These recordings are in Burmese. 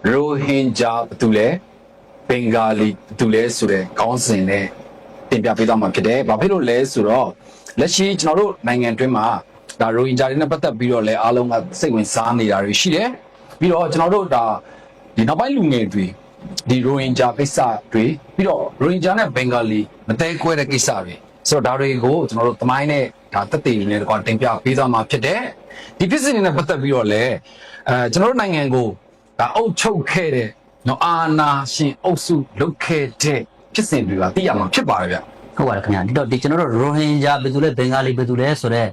ရိုဟင်ဂျာဘာတူလဲဘင်္ဂါလီဘာတူလဲဆိုတဲ့ခေါင်းစဉ်နဲ့တင်ပြပေးသွားမှာဖြစ်တယ်။ဘာဖြစ်လို့လဲဆိုတော့လက်ရှိကျွန်တော်တို့နိုင်ငံတွင်းမှာဒါရိုဟင်ဂျာတွေနဲ့ပတ်သက်ပြီးတော့လည်းအားလုံးကစိတ်ဝင်စားနေတာတွေရှိတယ်။ပြီးတော့ကျွန်တော်တို့ဒါဒီနောက်ပိုင်းလူငယ်တွေဒီရိုဟင်ဂျာကိစ္စတွေပြီးတော့ရိုဟင်ဂျာနဲ့ဘင်္ဂါလီမတဲကွဲတဲ့ကိစ္စတွေဆိုတော့ဒါတွေကိုကျွန်တော်တို့သမိုင်းနဲ့ဒါတက်တည်နေတော့တင်ပြပေးသွားမှာဖြစ်တယ်။ဒီဖြစ်စဉ်တွေနဲ့ပတ်သက်ပြီးတော့လည်းကျွန်တော်တို့နိုင်ငံကိုဒါအုပ်ချုပ်ခဲ့တဲ့နော်အာနာရှင်အုပ်စုလုပ်ခဲ့တဲ့ဖြစ်စဉ်တွေကသိရမှာဖြစ်ပါတယ်ဗျ။ ဟုတ်ပါတယ်ခင်ဗျာဒီတော့ဒီကျွန်တော်တို့ရိုဟင်ဂျာဘယ်သူလဲဘင်္ဂါလီဘယ်သူလဲဆိုတော့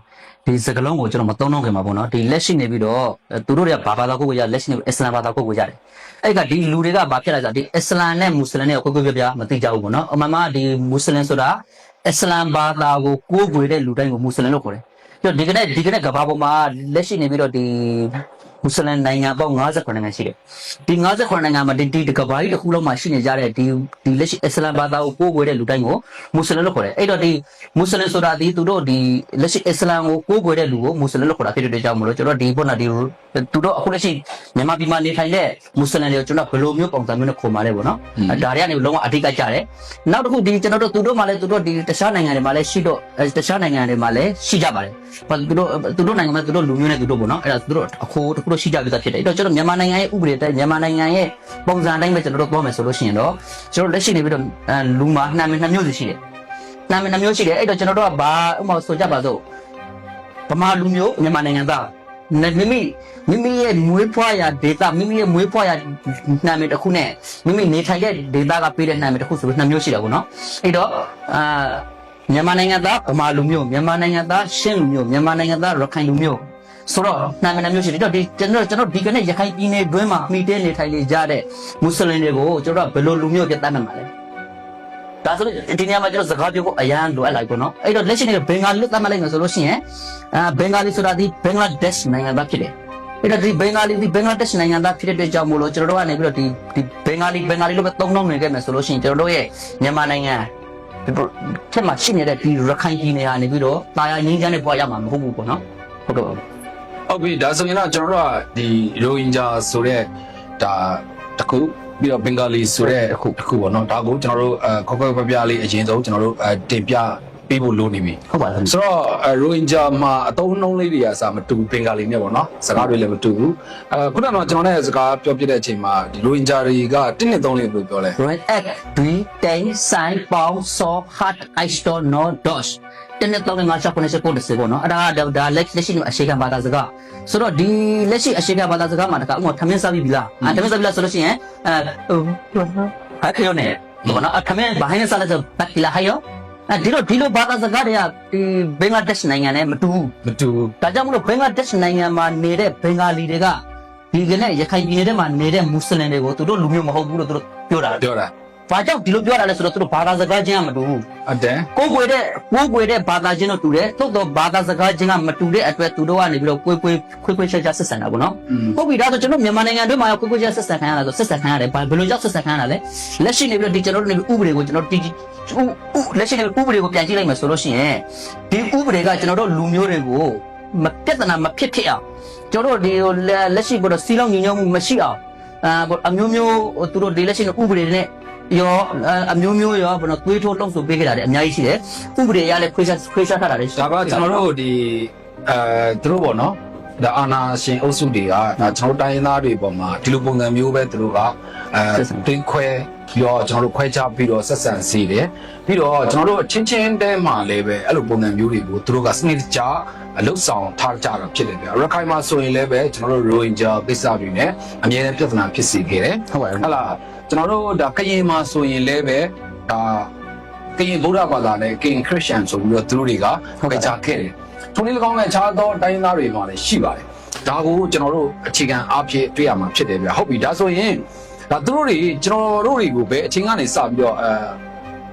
ဒီစကားလုံးကိုကျွန်တော်မသုံးတော့ခင်မှာပေါ့နော်ဒီလက်ရှိနေပြီးတော့သူတို့တွေကဘာသာကိုကြလက်ရှိနေအစ္စလာမ်ဘာသာကိုကြတယ်အဲ့ကဒီလူတွေကဘာဖြစ်လဲဆိုတော့ဒီအစ္စလာမ်နဲ့မွတ်စလင်နဲ့ကိုပြမသိကြဘူးပေါ့နော်အမှန်မှဒီမွတ်စလင်ဆိုတာအစ္စလာမ်ဘာသာကိုကိုးကွယ်တဲ့လူတိုင်းကိုမွတ်စလင်လို့ခေါ်တယ်ပြီးတော့ဒီကနေ့ကဘာပေါ်မှာလက်ရှိနေပြီးတော့ဒီမွတ်စလင်နိုင်ငံပေါင်း59နိုင်ငံရှိတယ်ဒီ59နိုင်ငံမှာဒီကဘာကြီးတစ်ခုလုံးမှာရှိနေကြတဲ့ဒီလက်ရှိအစ္စလာမ်ဘာသာကိုကိုးကွယ်တဲ့လူတိုင်းကိုမွတ်စလင်လို့ခေါ်တယ်အဲ့တော့ဒီမွတ်စလင်ဆိုတာဒီသူတို့ဒီလက်ရှိအစ္စလာမ်ကိုကိုးကွယ်တဲ့လူကိုမွတ်စလင်လို့ခေါ်တာဖြစ်တဲ့ကြောင့်မလို့ကျွန်တော်ဒီပေါ်နာဒီသူတို့အခုလက်ရှိမြန်မာပြည်မှာနေထိုင်တဲ့မွတ်စလင်တွေကိုကျွန်တော်ဘယ်လိုမျိုးပုံစံမျိုးနဲ့ခေါ်มาလဲပေါ့နော်ဒါတွေကနေလုံးဝအဓိကကျတယ်နောက်တစ်ခုဒီကျွန်တော်တို့သူတို့မှလည်းသူတို့ဒီတခြားနိုင်ငံတွေမှာလည်းရှိတော့တခြားနိုင်ငံတွေမှာလည်းရှိကြပါတယ်သူတို့နိုင်ငံမှာသူတို့လူမျိုးနဲ့သူတို့ပေါ့နော်အဲ့ဒါသူတို့အခိုးတစ်ခုတော့ရှိကြပြီးသားဖြစ်တယ်အဲ့တော့ကျွန်တော်မြန်မာနိုင်ငံရဲ့ဥပဒေတိုင်းမြန်မာနိုင်ငံရဲ့ပုံစံတိုင်းပဲကျွန်တော်တို့ပြောမယ်ဆိုလို့ရှိရင်တော့ကျွန်တော်လက်ရှိနေပြီးတော့လူမှာနှမ်းမျိုးစီရှိတယ်နှမ်းမျိုးရှိတယ်အဲ့တော့ကျွန်တော်တို့ကဘာဥပမာဆိုကြပါစို့ဗမာလူမျိုးမြန်မာနိုင်ငံသားမိမိရဲ့မွေးဖွားရာဒေတာမိမိရဲ့မွေးဖွားရာနာမည်တစ်ခုနဲ့မိမိနေထိုင်တဲ့ဒေတာကပေးတဲ့နာမည်တစ်ခုဆိုလို့နှစ်မျိုးရှိတာပေါ့နော်အဲ့တော့မြန်မာနိုင်ငံသားဗမာလူမျိုးမြန်မာနိုင်ငံသားရှမ်းလူမျိုးမြန်မာနိုင်ငံသားရခိုင်လူမျိုးဆိုတော့နာမည်မျိုးရှိတယ်တော့ဒီကျွန်တော်ဒီကနေ့ရခိုင်ပြည်နယ်တွင်းမှာမိတဲနေထိုင်နေကြတဲ့မွတ်စလင်တွေကိုကျွန်တော်ကဘယ်လိုလူမျိုးပြတ်တတ်မှာလဲဒါဆိုလို့ဒီနေရာမှာကျွန်တော်စကားပြောဖို့အရန်လိုအပ်လိုက်ပေါ့နော်အဲ့တော့လက်ရှိနေဘင်္ဂါလီလို့သတ်မှတ်လိုက်မယ်ဆိုလို့ရှိရင်ဘင်္ဂါလီဆိုတာဒီဘင်္ဂလားဒေ့ရှ်နိုင်ငံသားဖြစ်တယ်အဲ့တော့ဒီဘင်္ဂါလီဒီဘင်္ဂလားဒေ့ရှ်နိုင်ငံသားဖြစ်တဲ့ကြောင့်မို့လို့ကျွန်တော်တို့ကနေပြီးတော့ဒီဘင်္ဂါလီလို့ပဲသုံးနှုန်းနေခဲ့မယ်ဆိုလို့ရှိရင်ကျွန်တော်တို့ရဲ့မြန်မာနိုင်ငံထက်မှရှိနေတဲ့ဒီရခိုင်ပြည်နယ်ကနေပြီးတော့တာယာငင်းချမ်းနဲ့ပွားရမှာမဟုတ်ဘူးပေါ့နော်ဟုတ်ကဲ့ပါဟုတ်ပြီဒါဆိုရင်တော့ကျွန်တော်တို့ကဒီရိုဟင်ဂျာဆိုတဲ့ဒါတစ်ခုပြီးတော့ဘင်္ဂါလီဆိုတဲ့တစ်ခုပေါ့နော်ဒါကိုကျွန်တော်တို့ခွက်ခွက်ပြလေးအရင်ဆုံးကျွန်တော်တို့တင်ပြပေးဖို့လိုနေပြီဟုတ်ပါဘူးဆိုတော့ရိုဟင်ဂျာမှာအသုံးနှုန်းလေးတွေကစာမတူဘင်္ဂါလီနဲ့ပေါ့နော်စကားတွေလည်းမတူဘူးခုနကတော့ကျွန်တော်နဲ့စကားပြောပြတဲ့အချိန်မှာဒီရိုဟင်ဂျာတွေက1 2 3လေးလို့ပြောလဲ Right act 2 10 sign pound so hot I store no dosh တနေ့တော့ငါချက်9ချက်ကို10ပေါ့နော်အဲ့ဒါလက်ရှိအရှိခံဘာသာစကားဆိုတော့ဒီလက်ရှိအရှိခံဘာသာစကားမှာတခါဥမာထမင်းစားပြီလားထမင်းစားပြီလားဆိုလို့ရှိရင်ဟာပြောနေဘောနော်ထမင်းဘာဟင်းစားလဲဆိုဘတ်လာဟယောဒီလိုဘာသာစကားတွေကဒီဘင်္ဂလားဒေ့ရှ်နိုင်ငံနဲ့မတူဒါကြောင့်မလို့ဘင်္ဂလားဒေ့ရှ်နိုင်ငံမှာနေတဲ့ဘင်္ဂါလီတွေကဒီကနေ့ရခိုင်ပြည်နယ်ထဲမှာနေတဲ့မွတ်စလင်တွေကိုသူတို့လူမျိုးမဟုတ်ဘူးလို့သူတို့ပြောတာဘာကြောင့်ဒီလိုပြောတာလဲဆိုတော့သူတို့ဘာသာစကားချင်းကမတူဘူးဟုတ်တယ်ကိုယ်ွယ်တဲ့ဘာသာချင်းတို့တူတယ်သို့တော့ဘာသာစကားချင်းကမတူတဲ့အတွက်သူတို့ကနေပြီးတော့ခွေးချက်ဆက်ဆံတာပေါ့နော်ဟုတ်ပြီဒါဆိုကျွန်တော်မြန်မာနိုင်ငံတွင်းမှာခွေးချက်ဆက်ဆံခံရတာဆိုဆက်ဆံခံရတယ်ဘယ်လိုကြောင့်ဆက်ဆံခံရတာလဲလက်ရှိနေပြီးတော့ဒီကျွန်တော်တို့နေဥပဒေကိုကျွန်တော်လက်ရှိနေဥပဒေကိုပြန်ကြည့်လိုက်မယ်ဆိုလို့ရှိရင်ဒီဥပဒေကကျွန်တော်တို့လူမျိုးတွေကိုမပြဿနာမဖြစ်ဖြစ်အောင်ကျွန်တော်တို့ဒီလက်ရှိကတော့စီလုံးညီညွတ်မှုမရှိအောင်အမျိုးမျိုးသူတို့ဒီလက်ရှိဥပဒေနဲ့ရောအမျိုးမျိုးရောဘယ်တော့သွေးထိုးလှုပ်ဆိုပေးခဲ့တာတွေအများကြီးရှိတယ်ဥပဒေရလည်းခွေးချထားတာတွေဒါကကျွန်တော်တို့ဒီသူတို့ပေါ့နော်ဒါအာနာရှင်အုပ်စုတွေကဒါကျွန်တော်တိုင်းရင်းသားတွေပေါ်မှာဒီလိုပုံစံမျိုးပဲသူတို့ကတင်းခွဲပြီးတော့ကျွန်တော်တို့ခွဲခြားပြီးတော့ဆက်ဆံစေတယ်ပြီးတော့ကျွန်တော်တို့ချင်းတဲမှာလည်းပဲအဲ့လိုပုံစံမျိုးတွေကိုသူတို့ကစနစ်တကျအလုဆောင်ထားကြတာဖြစ်တယ်ဗျာရခိုင်မှာဆိုရင်လည်းပဲကျွန်တော်တို့ရိုဟင်ဂျာကိစ္စတွေနဲ့အမြဲတမ်းပြဿနာဖြစ်စေခဲ့တယ်ဟုတ်ပါဘူးဟုတ်လားကျွန်တော်တို့ဒါကရင်မှာဆိုရင်လည်းပဲဒါကရင်ဗုဒ္ဓဘာသာနဲ့ကရင်ခရစ်ယာန်ဆိုပြီးတော့သူတို့တွေကခွဲခြားခဲ့တယ်ထိုနည်း၎င်းနဲ့အခြားသောတိုင်းရင်းသားတွေမှာလည်းရှိပါတယ်ဒါကိုကျွန်တော်တို့အခြေခံအားဖြင့်တွေ့ရမှာဖြစ်တယ်ဗျာဟုတ်ပြီဒါဆိုရင်ဒါသူတို့တွေကျွန်တော်တို့တွေကိုပဲအချိန်ကနေစပြီးတော့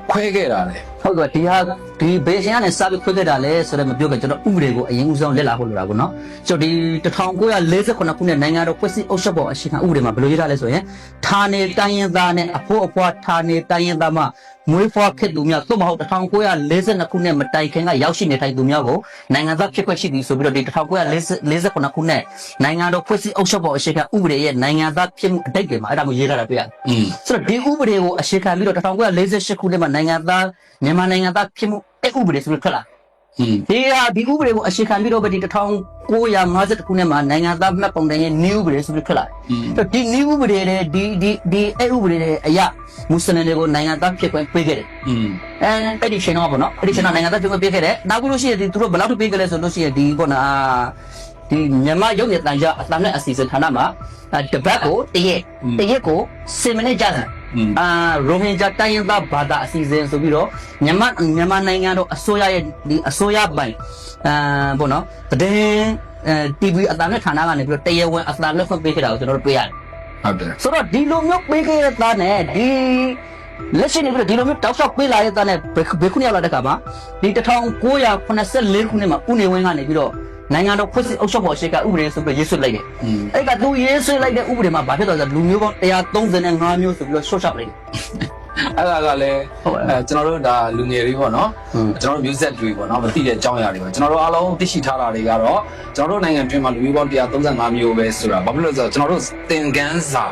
ခွဲခဲ့တာလေဟုတ်ကဲ့ဒီဘေးရှင်ကနေစပြီးခွဲခဲ့တာလေဆိုတော့မပြောခဲ့ကျွန်တော်ဥပဒေကိုအရင်ဦးဆုံးလက်လာဖို့လိုတာပေါ့နော်ကျွန်တော်ဒီ1948ခုနှစ်နိုင်ငံတော်ဖွဲ့စည်းအုပ်ချုပ်ပုံအရှိခံဥပဒေမှာဘယ်လိုရေးထားလဲဆိုရင်ဌာနေတိုင်းရင်းသားနဲ့အဖို့အဖွားဌာနေတိုင်းရင်းသားမှ မွေးဖွားဖြစ်သူများသို့မဟုတ်1942ခုနှစ်မတိုင်ခင်ကရောက်ရှိနေထိုင်သူများကိုနိုင်ငံသားဖြစ်ခွင့်ရှိသည်ဆိုပြီးတော့ဒီ1949ခုနှစ်နိုင်ငံတော်ဖွဲ့စည်းအုပ်ချုပ်ပုံအခြေခံဥပဒေရဲ့နိုင်ငံသားဖြစ်မှုအတိတ်တွေမှာအဲ့ဒါမျိုးရေးထားတာတွေ့ရတယ်ဆိုတော့ဒီဥပဒေကိုအခြေခံပြီးတော့1948ခုနှစ်မှာနိုင်ငံသားမြန်မာနိုင်ငံသားဖြစ်မှုအဲ့ဥပဒေဆိုပြီးထွက်လာဒီဥပဒေကိုအခြေခံပြီးတော့ဒီ1950ခုနှစ်မှာနိုင်ငံသားမှတ်ပုံတင်ရဲ့ new ဥပဒေဆိုပြီးထွက်လာတယ်ဒီ new ဥပဒေနဲ့ဒီအဲ့ဥပဒေနဲ့အရာမွတ်စလင်တွေကိုနိုင်ငံသားဖြစ်ခွင့်ပေးခဲ့တယ်အဲ့ဒီချိန်တော့ပေါ့နော်အဲ့ဒီချိန်တော့နိုင်ငံသားဖြစ်ခွင့်ပေးခဲ့တယ်နောက်ပြီးလို့ရှိရင်ဒီသူတို့ဘယ်လောက်ထိပေးခဲ့လဲဆိုလို့ရှိရင်ဒီပေါ့နော်ဒီမြန်မာရုပ်ရည်တန်ကြအတန်နဲ့အစီအစဉ်ဌာနမှာတပတ်ကိုတရက်ကို10မိနစ်ကြာတယ်ရိုဟင်ဂျာတိုင်းရင်းသားဘာသာအစီအစဉ်ဆိုပြီးတော့မြန်မာနိုင်ငံတော်အစိုးရရဲ့ဒီအစိုးရပိုင်းပေါ့နော်တည်TV အတန်နဲ့ဌာနကနေပြီးတော့တရားဝင်အတန်နဲ့ဖွင့်ပေးခဲ့တာကိုကျွန်တော်တို့တွေ့ရတယ်ဟုတ်တယ်ဆိုတော့ဒီလိုမျိုးပေးခဲ့တဲ့သားနဲ့ဒီလက်ရှိနေပြီးတော့ဒီလိုမျိုးတောက်လျှောက်ပေးလာတဲ့သားနဲ့ဘယ်ခုနှစ်ရောက်လာတဲ့ခါမှာဒီ1984ခုနှစ်မှာဦးနေဝင်းကနေပြီးတော့နိုင်ငံတော်ဖွဲ့စည်းအုပ်ချုပ်ပုံအခြေခံဥပဒေဆိုပြီးရေးဆွဲလိုက်တယ်။အဲ့ကသူရေးဆွဲလိုက်တဲ့ဥပဒေမှာဘာဖြစ်သွားလဲဆိုတော့လူမျိုးပေါင်း135မျိုးဆိုပြီးတော့ရှော့ချလိုက်တယ်။အဲ့ဒါကလည်းကျွန်တော်တို့ဒါလူငယ်တွေပေါ့နော်။ကျွန်တော်တို့မျိုးဆက်တွေပေါ့နော်မသိတဲ့အကြောင်းအရာတွေပေါ့ကျွန်တော်တို့အားလုံးသိရှိထားတာတွေကတော့ကျွန်တော်တို့နိုင်ငံတွင်းမှာလူမျိုးပေါင်း135မျိုးပဲဆိုတာဘာဖြစ်လို့လဲဆိုတော့ကျွန်တော်တို့သင်ခန်းစာ